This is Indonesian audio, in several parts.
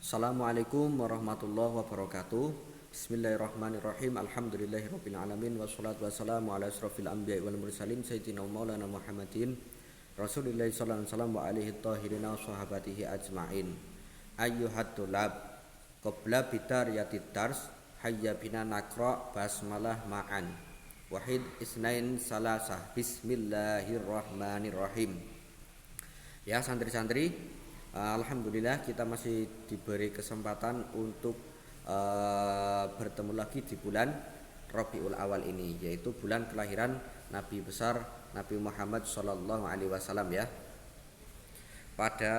Assalamualaikum warahmatullahi wabarakatuh. Bismillahirrahmanirrahim. Alhamdulillahirabbil alamin wassalatu wassalamu ala asrofil anbiya'i wal mursalin sayyidina maulana Muhammadin Rasulillah sallallahu alaihi wasallam wa alihi tahirin wa sahabatihi ajmain. Ayyuhat tulab qabla bidariyatid dars hayya bina naqra basmalah ma'an. Wahid isnain salasah. Bismillahirrahmanirrahim. Ya santri-santri, alhamdulillah kita masih diberi kesempatan untuk bertemu lagi di bulan Rabiul Awal ini, yaitu bulan kelahiran Nabi besar Nabi Muhammad Shallallahu Alaihi Wasallam ya. Pada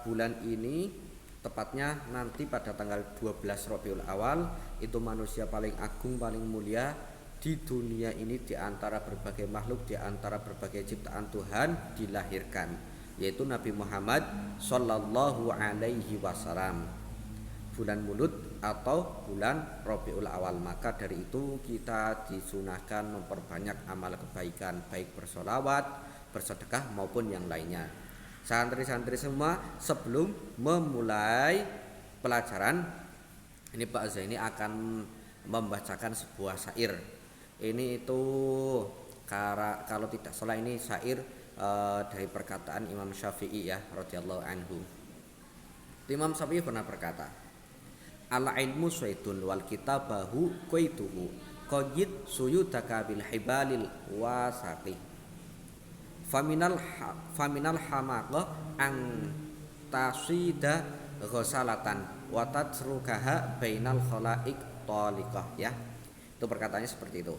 bulan ini, tepatnya nanti pada tanggal 12 Rabiul Awal, itu manusia paling agung, paling mulia di dunia ini, di antara berbagai makhluk, di antara berbagai ciptaan Tuhan dilahirkan, yaitu Nabi Muhammad Sallallahu Alaihi Wasallam, bulan Mulud atau bulan Rabiul Awal. Maka dari itu kita disunahkan memperbanyak amal kebaikan, baik bersolawat, bersedekah maupun yang lainnya. Santri-santri semua, sebelum memulai pelajaran ini, Pak Zaini akan membacakan sebuah syair. Ini itu kalau tidak salah ini syair dari perkataan Imam Syafi'i ya radhiyallahu anhu. Imam Syafi'i pernah berkata, al ilmu syaitun wal kitabahu qaituhu qajid suyudaka bil hibalil wasaqi faminal hamaqa ang tasida ghasalatan wa tatrukaha bainal khalaiq taliqah ya. Itu perkataannya seperti itu.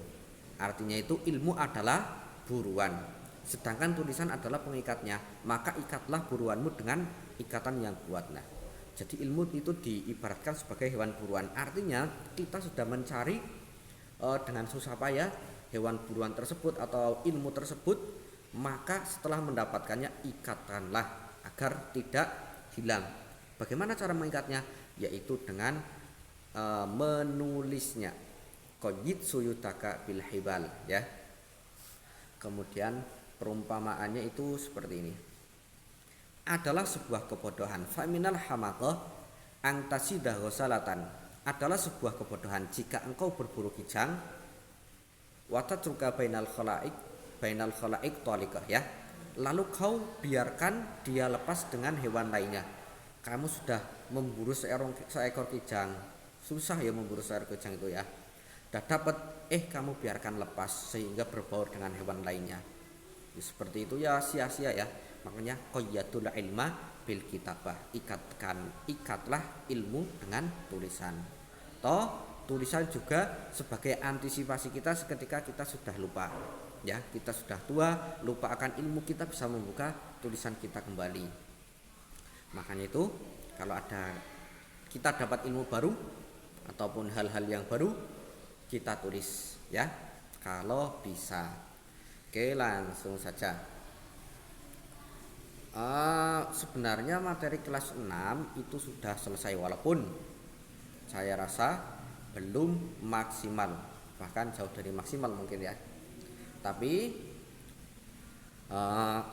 Artinya itu ilmu adalah buruan, sedangkan tulisan adalah pengikatnya, maka ikatlah buruanmu dengan ikatan yang kuat. Nah, jadi ilmu itu diibaratkan sebagai hewan buruan. Artinya kita sudah mencari dengan susah payah hewan buruan tersebut atau ilmu tersebut, maka setelah mendapatkannya ikatkanlah agar tidak hilang. Bagaimana cara mengikatnya? Yaitu dengan menulisnya. Qajid suyutaka bil hibal ya. Kemudian perumpamaannya itu seperti ini. Adalah sebuah kebodohan. Faminal hamaqah ang tasidah ghasalatan. Adalah sebuah kebodohan jika engkau berburu kijang wa tatruka bainal khalaiq taliqah ya. Lalu kau biarkan dia lepas dengan hewan lainnya. Kamu sudah memburu seekor kijang. Susah ya memburu seekor kijang itu ya. Sudah dapat, kamu biarkan lepas sehingga berbaur dengan hewan lainnya. Seperti itu ya, sia-sia ya. Makanya qayyatul ilma bil kitabah, ikatlah ilmu dengan tulisan. Tulisan juga sebagai antisipasi kita ketika kita sudah lupa ya, kita sudah tua, lupa akan ilmu, kita bisa membuka tulisan kita kembali. Makanya itu kalau kita dapat ilmu baru ataupun hal-hal yang baru, kita tulis ya kalau bisa. Oke, langsung saja. Sebenarnya materi kelas 6 itu sudah selesai, walaupun saya rasa belum maksimal, bahkan jauh dari maksimal mungkin ya. Tapi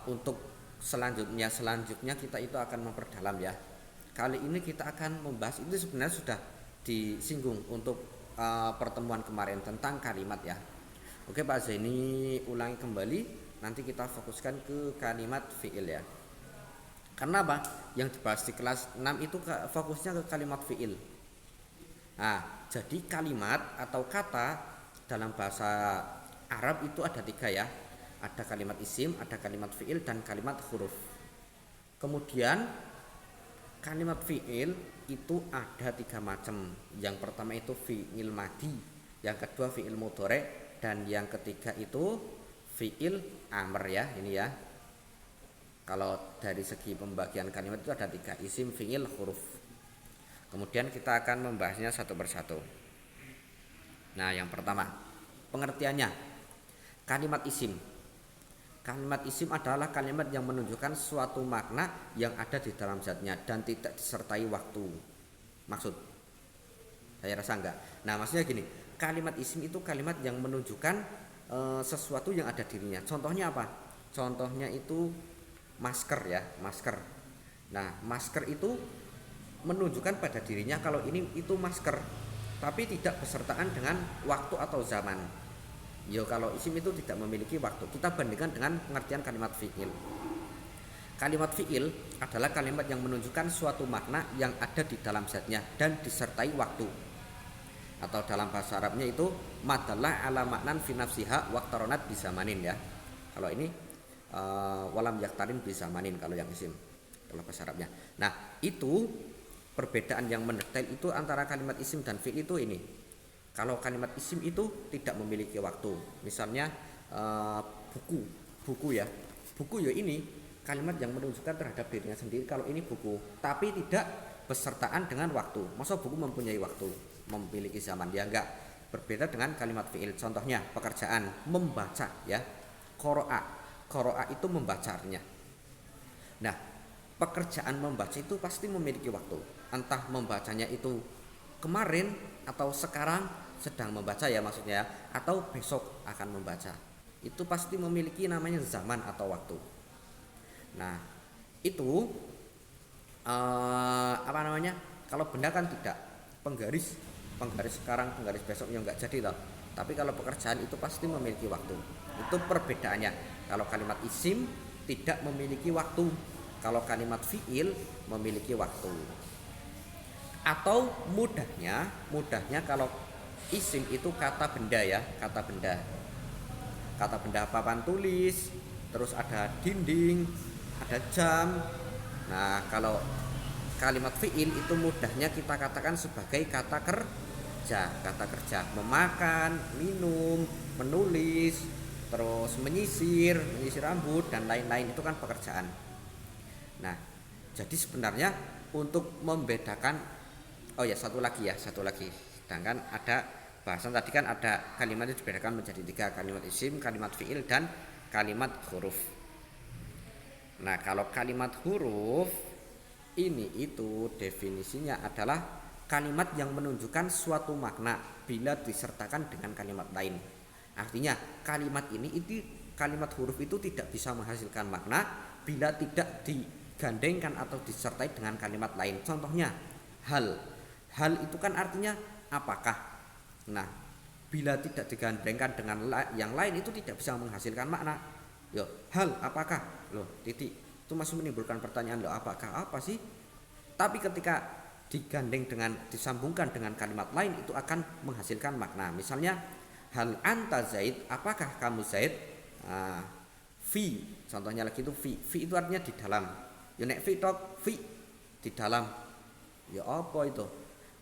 untuk selanjutnya kita itu akan memperdalam ya. Kali ini kita akan membahas, itu sebenarnya sudah disinggung untuk pertemuan kemarin tentang kalimat ya. Oke Pak Zaini ulangi kembali, nanti kita fokuskan ke kalimat fi'il ya. Karena apa? Yang dibahas di kelas 6 itu fokusnya ke kalimat fi'il. Nah, jadi kalimat atau kata dalam bahasa Arab itu ada 3 ya. Ada kalimat isim, ada kalimat fi'il, dan kalimat huruf. Kemudian kalimat fi'il itu ada 3 macam. Yang pertama itu fi'il madi, yang kedua fi'il mudhari', dan yang ketiga itu fi'il amr ya. Ini ya. Kalau dari segi pembagian kalimat itu ada 3, isim, fi'il, huruf. Kemudian kita akan membahasnya satu persatu. Nah, yang pertama, pengertiannya. Kalimat isim. Kalimat isim adalah kalimat yang menunjukkan suatu makna yang ada di dalam zatnya dan tidak disertai waktu. Maksud? Saya rasa enggak. Nah, maksudnya gini, kalimat isim itu kalimat yang menunjukkan sesuatu yang ada dirinya. Contohnya apa? Contohnya itu masker ya, masker. Nah, masker itu menunjukkan pada dirinya kalau ini itu masker, tapi tidak bersertaan dengan waktu atau zaman. Yo kalau isim itu tidak memiliki waktu. Kita bandingkan dengan pengertian kalimat fi'il. Kalimat fi'il adalah kalimat yang menunjukkan suatu makna yang ada di dalam zatnya dan disertai waktu. Atau dalam bahasa Arabnya itu madallah ala maknan fi nafsiha waqtaronat bizamanin ya. Kalau ini walam yaktarin bizamanin kalau yang isim. Kalau bahasa Arabnya. Nah, itu perbedaan yang mendetail itu antara kalimat isim dan fi'il itu ini. Kalau kalimat isim itu tidak memiliki waktu. Misalnya buku ya. Buku ya ini kalimat yang menunjukkan terhadap dirinya sendiri kalau ini buku, tapi tidak besertaan dengan waktu. Masa buku mempunyai waktu, memiliki zaman? Ya enggak. Berbeda dengan kalimat fi'il. Contohnya pekerjaan membaca ya. Qara'a. Qara'a itu membacanya. Nah, pekerjaan membaca itu pasti memiliki waktu. Entah membacanya itu kemarin atau sekarang sedang membaca ya maksudnya, atau besok akan membaca. Itu pasti memiliki namanya zaman atau waktu. Nah, itu apa namanya? Kalau benda kan tidak, penggaris sekarang, penggaris besok yang enggak jadi toh. Tapi kalau pekerjaan itu pasti memiliki waktu. Itu perbedaannya. Kalau kalimat isim tidak memiliki waktu. Kalau kalimat fi'il memiliki waktu. Atau mudahnya kalau isim itu kata benda ya, kata benda. Kata benda papan tulis, terus ada dinding, ada jam. Nah, kalau kalimat fi'il itu mudahnya kita katakan sebagai kata kerja, memakan, minum, menulis, terus menyisir rambut dan lain-lain itu kan pekerjaan. Nah, jadi sebenarnya untuk membedakan satu lagi. Sedangkan ada bahasan tadi kan ada kalimat itu dibedakan menjadi 3, kalimat isim, kalimat fi'il dan kalimat huruf. Nah, kalau kalimat huruf ini itu definisinya adalah kalimat yang menunjukkan suatu makna bila disertakan dengan kalimat lain. Artinya kalimat kalimat huruf itu tidak bisa menghasilkan makna bila tidak digandengkan atau disertai dengan kalimat lain. Contohnya hal itu kan artinya apakah. Nah, bila tidak digandengkan dengan yang lain itu tidak bisa menghasilkan makna. Hal apakah? Titik. Itu masih menimbulkan pertanyaan, apakah apa sih? Tapi ketika digandeng disambungkan dengan kalimat lain itu akan menghasilkan makna. Misalnya hal anta Zaid, apakah kamu Zaid? Fi, contohnya lagi itu fi. Fi itu artinya di dalam. Nek fi di dalam. Ya apa itu?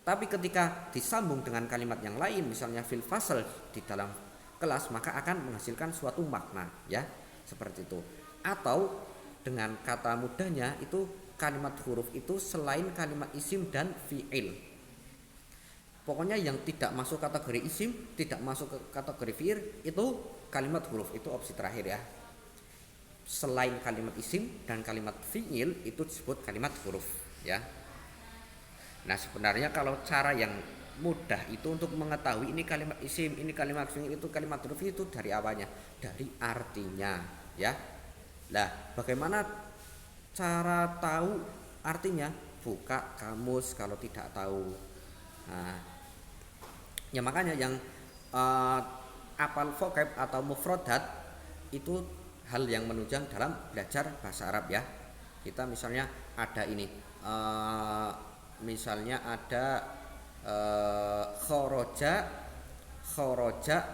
Tapi ketika disambung dengan kalimat yang lain, misalnya fil fasal di dalam kelas, maka akan menghasilkan suatu makna, ya. Seperti itu. Atau dengan kata mudahnya itu kalimat huruf itu selain kalimat isim dan fi'il. Pokoknya yang tidak masuk kategori isim, tidak masuk ke kategori fi'il itu kalimat huruf, itu opsi terakhir ya. Selain kalimat isim dan kalimat fi'il itu disebut kalimat huruf, ya. Nah, sebenarnya kalau cara yang mudah itu untuk mengetahui ini kalimat isim, ini kalimat fi'il, itu kalimat huruf itu dari awalnya, dari artinya, ya. Nah, bagaimana cara tahu artinya? Buka kamus kalau tidak tahu. Nah, ya makanya yang apal vocab atau mufradat itu hal yang menunjang dalam belajar bahasa Arab ya. Kita misalnya ada ini, misalnya ada khoroja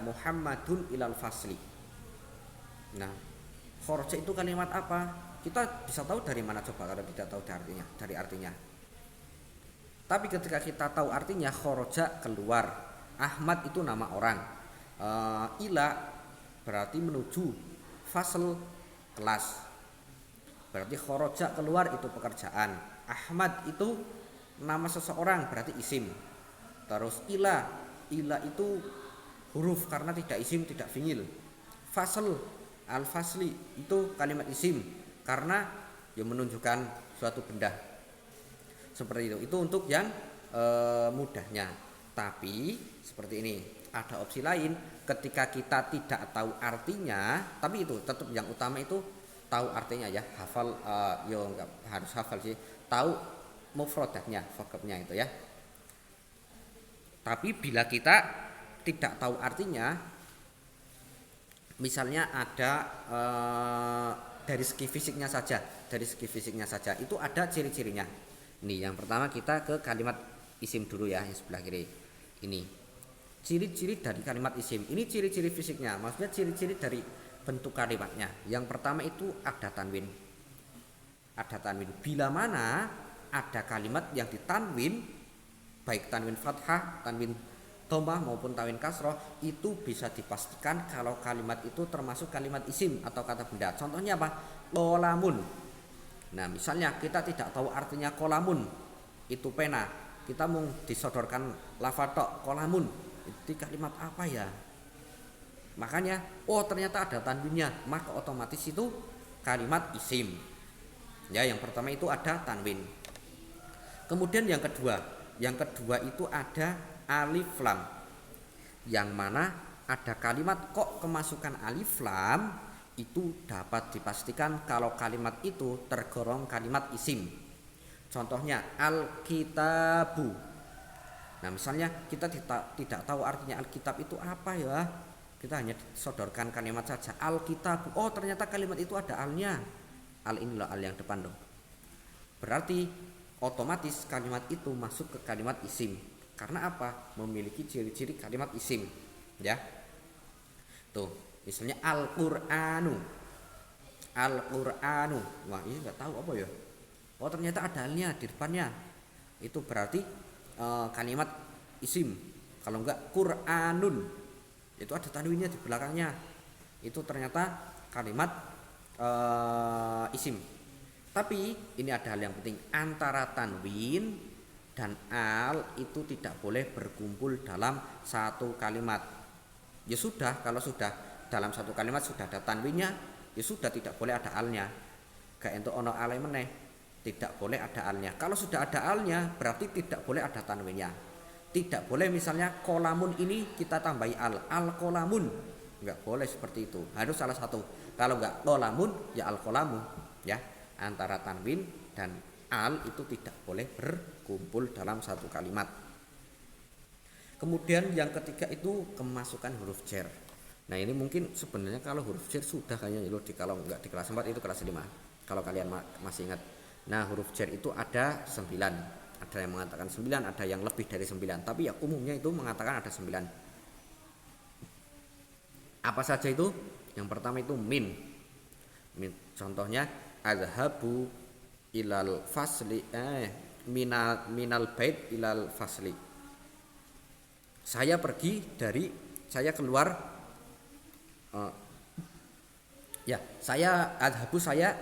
Muhammadun ilal fasli. Nah, khoroja itu kalimat apa? Kita bisa tahu dari mana coba kalau tidak tahu dari artinya. Tapi ketika kita tahu artinya, khoroja keluar, Ahmad itu nama orang, ila berarti menuju, fasl kelas, berarti khoroja keluar itu pekerjaan, Ahmad itu nama seseorang berarti isim. Terus ila itu huruf karena tidak isim tidak fi'il. Fasl al-fasli itu kalimat isim karena yang menunjukkan suatu benda. Seperti itu. Itu untuk yang mudahnya. Tapi seperti ini, ada opsi lain ketika kita tidak tahu artinya, tapi itu tetap yang utama itu tahu artinya ya. Hafal enggak harus hafal sih. Tahu mufradnya, verbnya itu ya. Tapi bila kita tidak tahu artinya, misalnya ada dari segi fisiknya saja itu ada ciri-cirinya. Nih, yang pertama kita ke kalimat isim dulu ya, yang sebelah kiri. Ini ciri-ciri dari kalimat isim. Ini ciri-ciri fisiknya, maksudnya ciri-ciri dari bentuk kalimatnya. Yang pertama itu ada tanwin. Ada tanwin. Bila mana ada kalimat yang ditanwin, baik tanwin fathah, tanwin dhammah maupun tanwin kasroh, itu bisa dipastikan kalau kalimat itu termasuk kalimat isim atau kata benda. Contohnya apa? Qolamun. Nah, misalnya kita tidak tahu artinya qolamun, itu pena. Kita mau disodorkan lafadz tok, qolamun. Itu kalimat apa ya? Makanya, oh ternyata ada tanwinnya, maka otomatis itu kalimat isim. Ya, yang pertama itu ada tanwin. Kemudian yang kedua itu ada alif lam. Yang mana ada kalimat kok kemasukan alif lam, itu dapat dipastikan kalau kalimat itu tergolong kalimat isim. Contohnya al-kitabu. Nah, misalnya kita tidak tahu artinya alkitab itu apa ya, kita hanya sodorkan kalimat saja alkitabu. Oh ternyata kalimat itu ada alnya. Al inilah al yang depan dong. Berarti otomatis kalimat itu masuk ke kalimat isim. Karena apa? Memiliki ciri-ciri kalimat isim. Ya. Tuh. Misalnya Al-Qur'anu. Al-Qur'anu. Wah, ini enggak tahu apa ya. Oh, ternyata ada alnya di depannya. Itu berarti kalimat isim. Kalau enggak Qur'anun, itu ada tanwinnya di belakangnya. Itu ternyata kalimat isim. Tapi ini ada hal yang penting, antara tanwin dan al itu tidak boleh berkumpul dalam satu kalimat. Ya sudah, kalau sudah dalam satu kalimat sudah ada tanwinnya, ya sudah tidak boleh ada alnya. Gak entuk ono ale meneh, tidak boleh ada alnya. Kalau sudah ada alnya berarti tidak boleh ada tanwinnya. Tidak boleh misalnya kolamun ini kita tambahi al kolamun, nggak boleh seperti itu. Harus salah satu. Kalau nggak kolamun ya al kolamu, ya. Antara tanwin dan al itu tidak boleh berkumpul dalam satu kalimat. Kemudian yang ketiga itu kemasukan huruf jar. Nah, ini mungkin sebenarnya kalau huruf jar sudah kayaknya kalau nggak di kelas 4 itu kelas 5. Kalau kalian masih ingat. Nah, huruf jar itu ada 9. Ada yang mengatakan 9, ada yang lebih dari 9. Tapi ya umumnya itu mengatakan ada 9. Apa saja itu? Yang pertama itu min. Contohnya azhabu ilal fasli minal bait ilal fasli. Saya keluar saya adhabu saya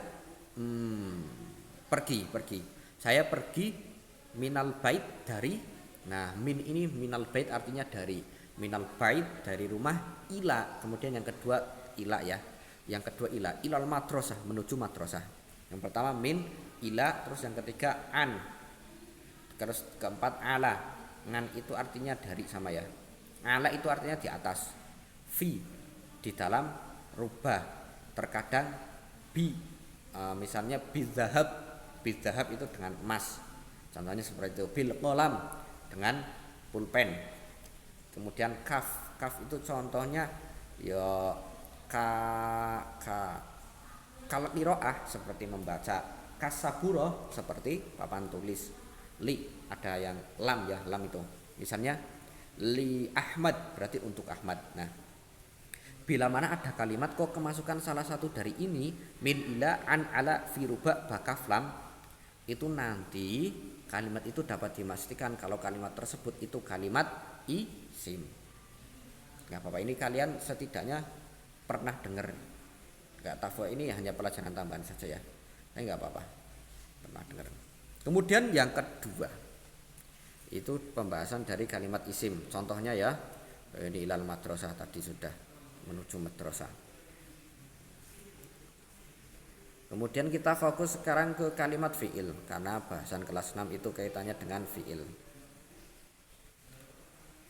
pergi. Saya pergi minal bait dari. Nah, min ini minal bait artinya dari. Minal bait dari rumah, ila. Kemudian yang kedua ila ya. Yang kedua ila, ilal madrasah, menuju madrasah. Yang pertama min, ila, terus yang ketiga an. Terus keempat ala. Ngan itu artinya dari sama ya. Ala itu artinya di atas. Fi di dalam, rubah terkadang bi, misalnya bizahab itu dengan emas, contohnya seperti itu. Bil qalam dengan pulpen. Kemudian kaf itu contohnya ya kal qiraah seperti membaca, kasaburo seperti papan tulis, li ada yang lam ya, lam itu misalnya li Ahmad berarti untuk Ahmad. Nah, bila mana ada kalimat kok kemasukan salah satu dari ini, min ila an ala fi ruba bakaf lam, itu nanti kalimat itu dapat dipastikan kalau kalimat tersebut itu kalimat isim. Gak apa-apa, ini kalian setidaknya pernah dengar. Gak tahu, ini hanya pelajaran tambahan saja ya. Tapi gak apa-apa, pernah dengar. Kemudian yang kedua itu pembahasan dari kalimat isim. Contohnya ya, ini ilal madrasah tadi sudah, menuju madrasah. Kemudian kita fokus sekarang ke kalimat fi'il, karena bahasan kelas 6 itu kaitannya dengan fi'il.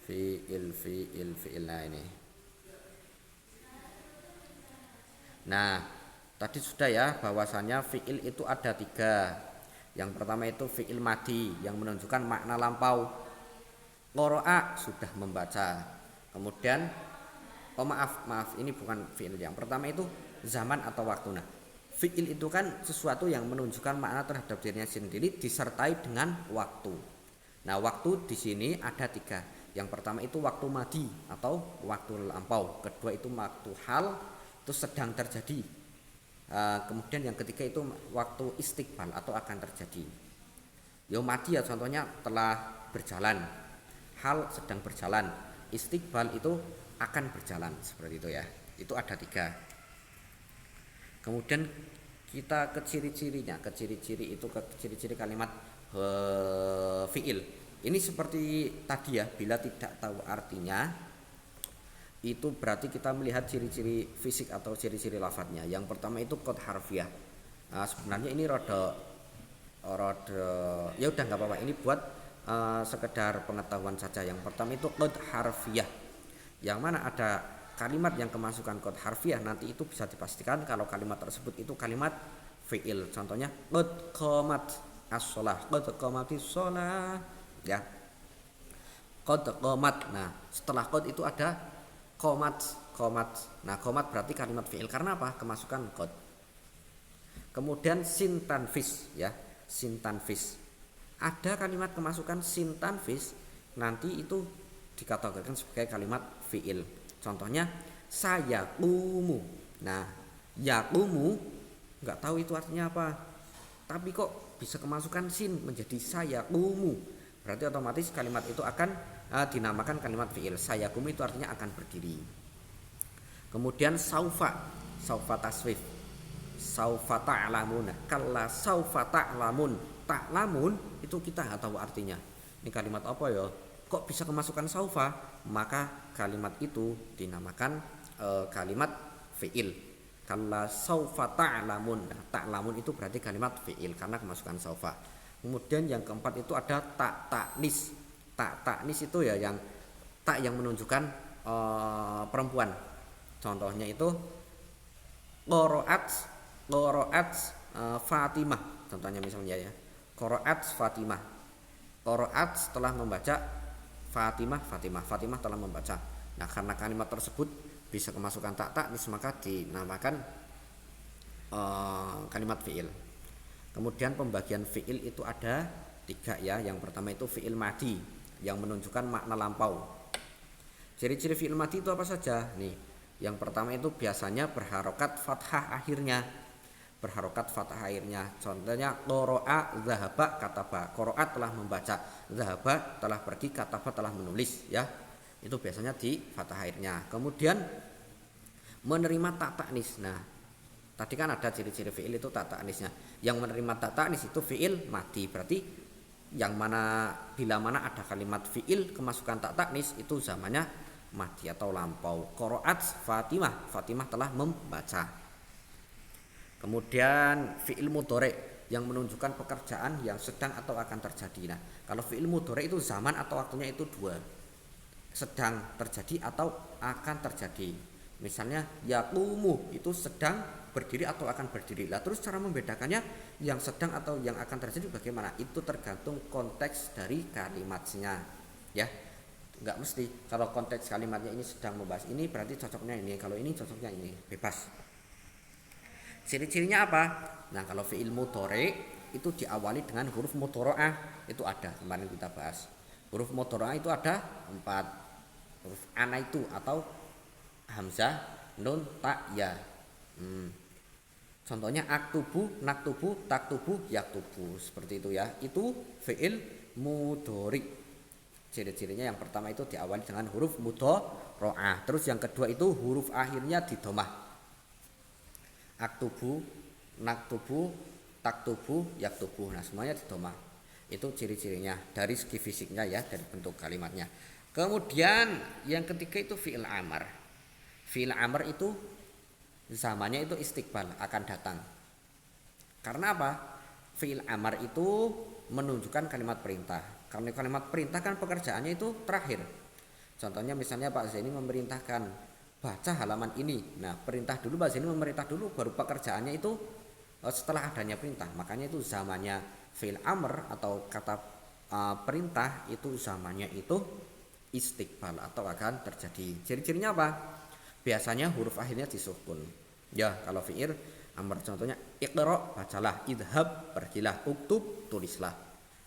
Fi'il. Nah ini. Nah, tadi sudah ya bahwasannya fi'il itu ada 3. Yang pertama itu fi'il madi yang menunjukkan makna lampau. Qara'a sudah membaca. Kemudian maaf ini bukan fi'il. Yang pertama itu zaman atau waktu. Nah, fi'il itu kan sesuatu yang menunjukkan makna terhadap dirinya sendiri disertai dengan waktu. Nah, waktu di sini ada 3. Yang pertama itu waktu madi atau waktu lampau. Kedua itu waktu hal, itu sedang terjadi. Kemudian yang ketiga itu waktu istiqbal atau akan terjadi. Yo madi ya contohnya telah berjalan, hal sedang berjalan, istiqbal itu akan berjalan, seperti itu ya. Itu ada 3. Kemudian kita ke ciri-cirinya, ke ciri-ciri kalimat fi'il. Ini seperti tadi ya, bila tidak tahu artinya itu berarti kita melihat ciri-ciri fisik atau ciri-ciri lafadznya. Yang pertama itu qad harfiah. Nah, sebenarnya ini rada ya udah nggak apa-apa. Ini buat sekedar pengetahuan saja. Yang pertama itu qad harfiah. Yang mana ada kalimat yang kemasukan qad harfiah, nanti itu bisa dipastikan kalau kalimat tersebut itu kalimat fi'il. Contohnya qad qamat as-shalah, qad qamatis shalah. Ya, qad qamat. Nah, setelah qad itu ada qamat. Nah, qamat berarti kalimat fi'il karena apa? Kemasukan qad. Kemudian sin tanfis ya, sin tanfis. Ada kalimat kemasukan sin tanfis, nanti itu dikategorikan sebagai kalimat fi'il. Contohnya sayaqumu. Nah, yaqumu enggak tahu itu artinya apa. Tapi kok bisa kemasukan sin menjadi sayaqumu. Berarti otomatis kalimat itu akan dinamakan kalimat fi'il. Sayaqumu itu artinya akan berdiri. Kemudian saufa taswif. Saufa ta'lamun. Kalla saufa ta'lamun. Ta'lamun itu kita enggak tahu artinya. Ini kalimat apa ya? Kok bisa kemasukan saufa? Maka kalimat itu dinamakan kalimat fi'il. Kalla saufa ta'lamun. Nah, ta'lamun itu berarti kalimat fi'il karena kemasukan saufa. Kemudian yang keempat itu ada tak taknis. Tak taknis itu ya yang tak yang menunjukkan perempuan. Contohnya itu qaraat Fatimah. Contohnya misalnya ya. Qaraat Fatimah. Qaraat setelah membaca Fatimah telah membaca. Nah, karena kalimat tersebut bisa kemasukan tak taknis maka dinamakan kalimat fi'il. Kemudian pembagian fi'il itu ada 3 ya. Yang pertama itu fi'il madi yang menunjukkan makna lampau. Ciri-ciri fi'il madi itu apa saja? Nih, yang pertama itu biasanya berharokat fathah akhirnya. Contohnya qara'a dzahaba kataba. Qara'a telah membaca, dzahaba telah pergi, kataba telah menulis ya. Itu biasanya di fathah akhirnya. Kemudian menerima tak taknis. Nah, tadi kan ada ciri-ciri fi'il itu tak taknisnya. Yang menerima tak taknis itu fi'il madi. Berarti yang mana bila mana ada kalimat fi'il kemasukan tak taknis itu zamannya madi atau lampau. Qaraat Fatimah telah membaca. Kemudian fi'il mudhari yang menunjukkan pekerjaan yang sedang atau akan terjadi. Nah, kalau fi'il mudhari itu zaman atau waktunya itu 2. Sedang terjadi atau akan terjadi. Misalnya yaqumu itu sedang berdiri atau akan berdiri. Lah terus cara membedakannya yang sedang atau yang akan terjadi bagaimana? Itu tergantung konteks dari kalimatnya. Ya. Enggak mesti kalau konteks kalimatnya ini sedang membahas ini berarti cocoknya ini, kalau ini cocoknya ini, bebas. Ciri-cirinya apa? Nah, kalau fi'il mudhari itu diawali dengan huruf mudharaah. Itu ada kemarin kita bahas. Huruf mudharaah itu ada 4. Huruf ana itu atau hamzah, nun, ta, ya. Contohnya aktubu, naktubu, taktubu, yaktubu. Seperti itu ya. Itu fi'il mudhari. Ciri-cirinya yang pertama itu diawali dengan huruf mudharaah. Terus yang kedua itu huruf akhirnya di dhammah. Aktubu, naktubu, taktubu, yaktubu. Nah, semuanya di dhammah. Itu ciri-cirinya dari segi fisiknya ya, dari bentuk kalimatnya. Kemudian yang ketiga itu fi'il amr. Fi'il amr itu zamannya itu istiqbal, akan datang. Karena apa? Fi'il amr itu menunjukkan kalimat perintah. Karena kalimat perintah kan pekerjaannya itu terakhir. Contohnya misalnya Pak Zaini memerintahkan baca halaman ini. Nah, perintah dulu Pak Zaini memerintah dulu, baru pekerjaannya itu setelah adanya perintah. Makanya itu zamannya fi'il amr atau kata perintah itu zamannya itu istiqbal atau akan terjadi. Ciri-cirinya apa? Biasanya huruf akhirnya disukun. Ya, kalau fi'il amr contohnya iqra, bacalah, idhab, pergilah, uktub, tulislah.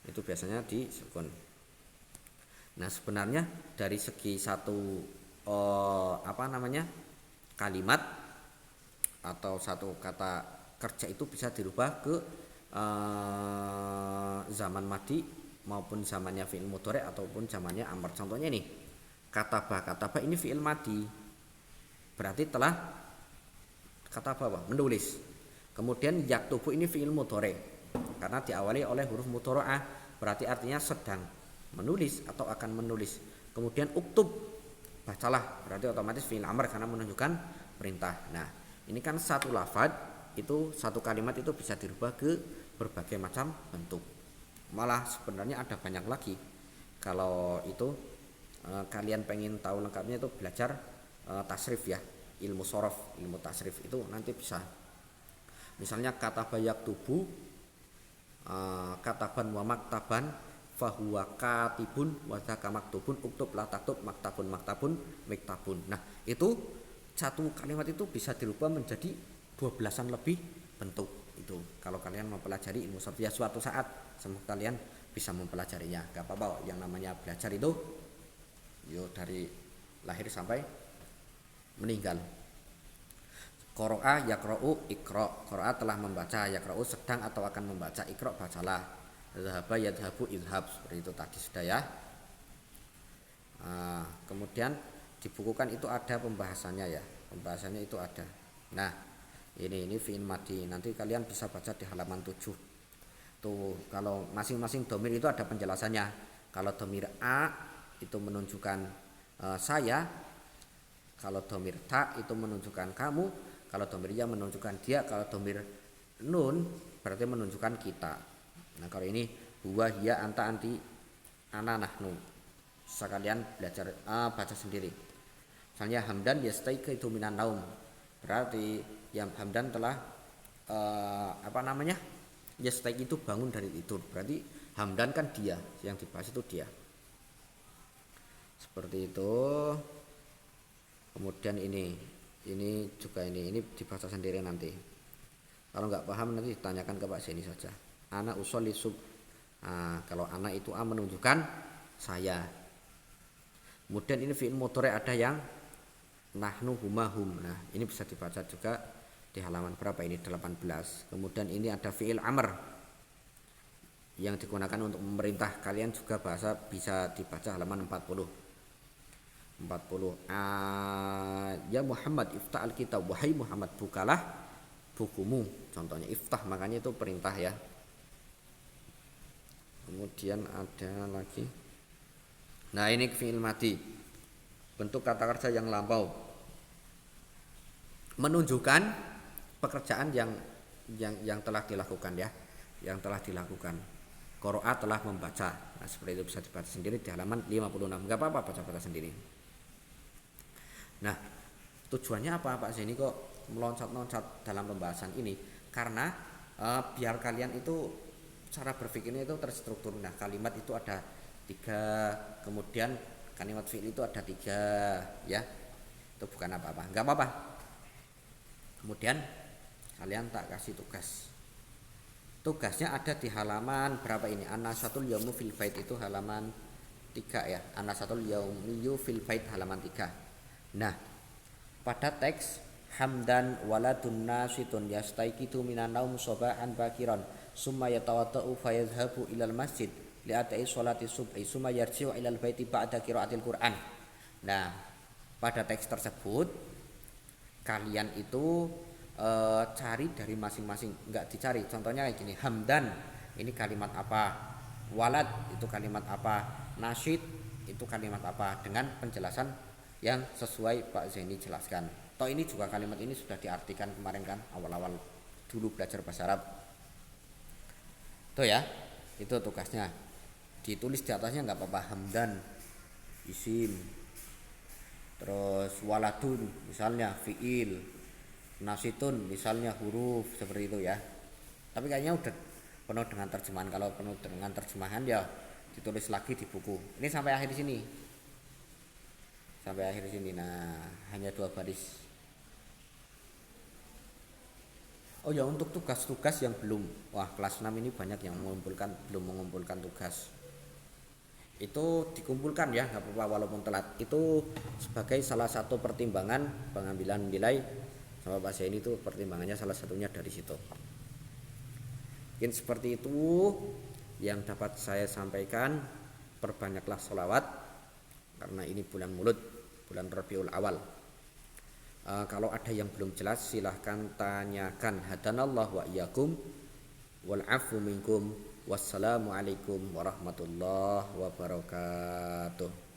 Itu biasanya disukun. Nah, sebenarnya dari segi satu kalimat atau satu kata kerja itu bisa dirubah ke zaman madi maupun zamannya fi'il mudhari ataupun zamannya amr. Contohnya nih, kataba ini fi'il madi. Berarti telah kataba apa? Menulis. Kemudian yaktubu ini fi'il mudhari. Karena diawali oleh huruf mudhari'ah, berarti artinya sedang menulis atau akan menulis. Kemudian uktub, bacalah, berarti otomatis fi'il amr karena menunjukkan perintah. Nah, ini kan satu lafaz itu, satu kalimat itu bisa dirubah ke berbagai macam bentuk. Malah sebenarnya ada banyak lagi. Kalau itu kalian pengen tahu lengkapnya itu belajar tasrif ya, ilmu sorof, ilmu tasrif itu nanti bisa. Misalnya kataba yaktubu, kataban wa maktaban, fahuwa katibun wa dzaka maktubun, uktub la taktub, maktabun miktabun. Nah, itu satu kalimat itu bisa dirubah menjadi 12-an lebih bentuk. Itu kalau kalian mempelajari ilmu sorof ya, suatu saat semoga kalian bisa mempelajarinya. Gak apa-apa, yang namanya belajar itu yuk dari lahir sampai meninggal. Qara'a yaqra'u iqra, qara'a telah membaca, yaqra'u sedang atau akan membaca, iqra bacalah, dzahaba yadhabu idhab, seperti itu tadi sudah ya. Kemudian dibukukan itu ada pembahasannya ya, pembahasannya itu ada. Nah, ini fi'il madi, nanti kalian bisa baca di halaman 7 tuh. Kalau masing-masing domir itu ada penjelasannya. Kalau domir a itu menunjukkan saya, kalau domir ta itu menunjukkan kamu, kalau domir ya menunjukkan dia, kalau domir nun berarti menunjukkan kita. Nah, kalau ini huwa, hiya, anta, anti, ana, nahnu. Sekalian belajar baca sendiri. Misalnya hamdan yastaiqidu minan naum, berarti yang hamdan telah yastaiqidu bangun dari tidur. Berarti hamdan kan dia, yang dibahas itu dia. Seperti itu. Kemudian ini juga ini dibaca sendiri nanti. Kalau nggak paham nanti ditanyakan ke Pak Zeni saja. Ana usolli sub. Kalau ana itu menunjukkan saya. Kemudian ini fi'il mudhari ada yang nahnu, huma, hum. Nah, ini bisa dibaca juga di halaman berapa ini? 18. Kemudian ini ada fi'il amr yang digunakan untuk memerintah. Kalian juga bisa dibaca halaman 40. Ya Muhammad iftah al-kitab, wahai Muhammad bukalah bukumu. Contohnya iftah, makanya itu perintah ya. Kemudian ada lagi. Nah, ini fi'il madi, bentuk kata kerja yang lampau, menunjukkan pekerjaan yang telah dilakukan ya, yang telah dilakukan. Qara'a telah membaca. Nah, seperti itu bisa dibaca sendiri di halaman 56. Enggak apa-apa baca-baca sendiri. Nah, tujuannya apa Pak Zeni kok meloncat-loncat dalam pembahasan ini? Karena biar kalian itu cara berpikirnya itu terstruktur. Nah, kalimat itu ada 3, kemudian kalimat fi'il itu ada 3 ya. Itu bukan apa-apa, enggak apa-apa. Kemudian kalian tak kasih tugas. Tugasnya ada di halaman berapa ini? Anasatul yaumu fil bait itu halaman 3 ya. Anasatul yaumu fil bait halaman 3. Nah, pada teks hamdan waladun nasitun yastaiqidu minan naum sabahan bakiran summa yatawaddau fayadhhabu ilal masjid li'adai sholati subhi summa yarji'u ilal baiti ba'da qiraatil Qur'an. Nah, pada teks tersebut kalian itu cari dari masing-masing, enggak dicari. Contohnya kayak gini, hamdan ini kalimat apa, walad itu kalimat apa, nasyid itu kalimat apa, dengan penjelasan yang sesuai Pak Zeni jelaskan. Toh ini juga kalimat ini sudah diartikan kemarin kan, awal-awal dulu belajar bahasa Arab. Tuh ya, itu tugasnya. Ditulis di atasnya nggak apa-apa, hamdan isim, terus waladun misalnya fiil, nasitun misalnya huruf, seperti itu ya. Tapi kayaknya udah penuh dengan terjemahan. Kalau penuh dengan terjemahan ya ditulis lagi di buku. Ini sampai akhir di sini. Sampai akhir di sini. Nah, hanya 2 baris. Oh ya, untuk tugas-tugas yang belum, wah kelas 6 ini banyak yang belum mengumpulkan tugas. Itu dikumpulkan ya, nggak apa-apa walaupun telat. Itu sebagai salah satu pertimbangan pengambilan nilai sama Pak Zaini, itu pertimbangannya salah satunya dari situ. Mungkin seperti itu yang dapat saya sampaikan. Perbanyaklah sholawat karena ini bulan Maulud, bulan Rabiul Awal. Kalau ada yang belum jelas silahkan tanyakan. Hadanallahu wa iyyakum wal afu minkum. Wassalamualaikum warahmatullahi wabarakatuh.